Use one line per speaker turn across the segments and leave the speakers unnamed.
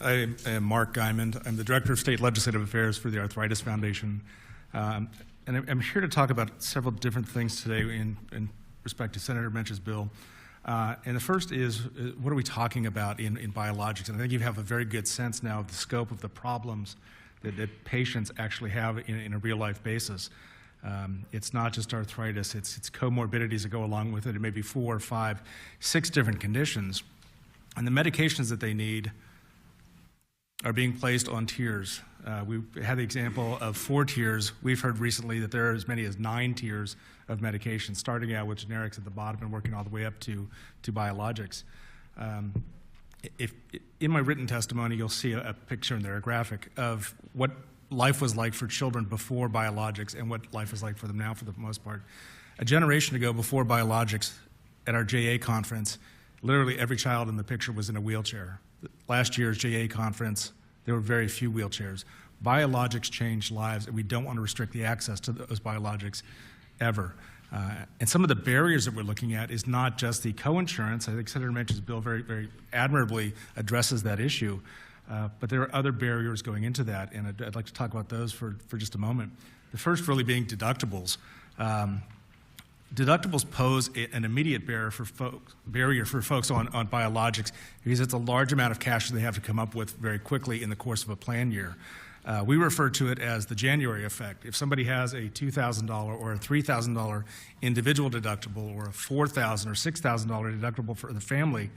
I am Mark Guimond. I'm the Director of State Legislative Affairs for the Arthritis Foundation. And I'm here to talk about several different things today in respect to Senator Mensch's bill. And the first is, what are we talking about in biologics? And I think you have a very good sense now of the scope of the problems that patients actually have in a real-life basis. It's not just arthritis, it's comorbidities that go along with it. It may be 4, 5, 6 different conditions. And the medications that they need are being placed on tiers. We had the example of 4 tiers. We've heard recently that there are as many as 9 tiers of medication, starting out with generics at the bottom and working all the way up to biologics. In my written testimony, you'll see a picture in there, a graphic, of what life was like for children before biologics and what life is like for them now for the most part. A generation ago, before biologics, at our JA conference, literally every child in the picture was in a wheelchair. Last year's JA conference, there were very few wheelchairs. Biologics change lives, and we don't want to restrict the access to those biologics ever. And some of the barriers that we're looking at is not just the coinsurance. I think Senator Mensch's bill very, very admirably addresses that issue. But there are other barriers going into that, and I'd like to talk about those for just a moment. The first really being deductibles. Deductibles pose an immediate barrier for folks on biologics because it's a large amount of cash that they have to come up with very quickly in the course of a plan year. We refer to it as the January effect. If somebody has a $2,000 or a $3,000 individual deductible or a $4,000 or $6,000 deductible for the family,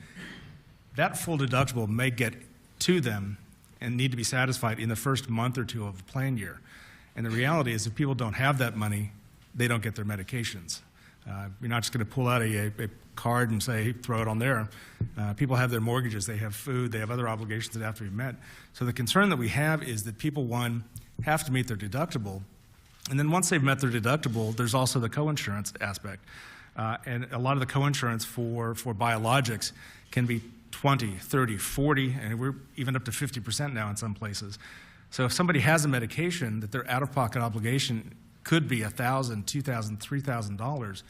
that full deductible may get to them and need to be satisfied in the first month or two of the plan year. And the reality is if people don't have that money, they don't get their medications. You're not just going to pull out a card and say, throw it on there. People have their mortgages, they have food, they have other obligations that have to be met. So the concern that we have is that people, one, have to meet their deductible. And then once they've met their deductible, there's also the coinsurance aspect. And a lot of the coinsurance for biologics can be 20, 30, 40, and we're even up to 50% now in some places. So if somebody has a medication that their out-of-pocket obligation could be $1,000, $2,000, $3,000,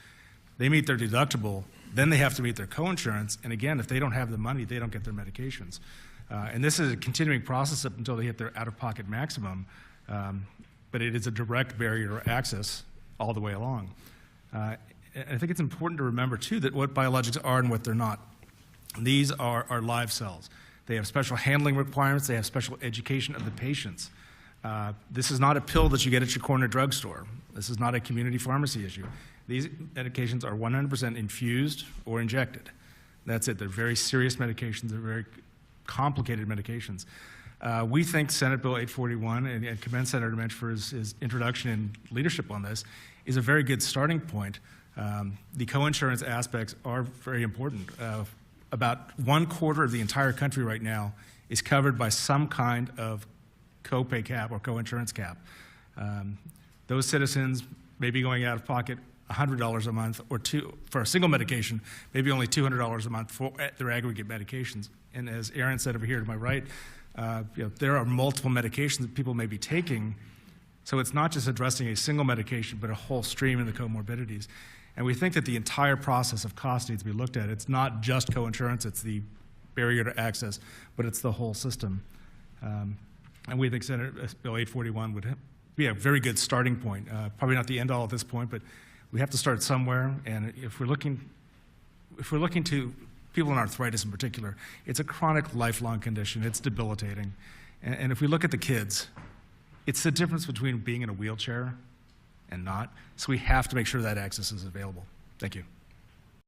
they meet their deductible, then they have to meet their coinsurance, and again, if they don't have the money, they don't get their medications. And this is a continuing process up until they hit their out-of-pocket maximum, but it is a direct barrier to access all the way along. I think it's important to remember, too, that what biologics are and what they're not. These are live cells. They have special handling requirements. They have special education of the patients. This is not a pill that you get at your corner drugstore. This is not a community pharmacy issue. These medications are 100% infused or injected. That's it. They're very serious medications. They're very complicated medications. We think Senate Bill 841, and commend Senator Mensch for his introduction and leadership on this, is a very good starting point. The coinsurance aspects are very important. About 1/4 of the entire country right now is covered by some kind of copay cap or coinsurance cap. Those citizens may be going out of pocket $100 a month or for a single medication, maybe only $200 a month for their aggregate medications. And as Aaron said over here to my right, there are multiple medications that people may be taking. So it's not just addressing a single medication, but a whole stream of the comorbidities. And we think that the entire process of cost needs to be looked at. It's not just coinsurance, it's the barrier to access, but it's the whole system. And we think Senate Bill 841 would be a very good starting point. Probably not the end all at this point, but we have to start somewhere. And if we're looking to people in arthritis in particular, it's a chronic, lifelong condition. It's debilitating. And if we look at the kids, it's the difference between being in a wheelchair and not. So we have to make sure that access is available. Thank you.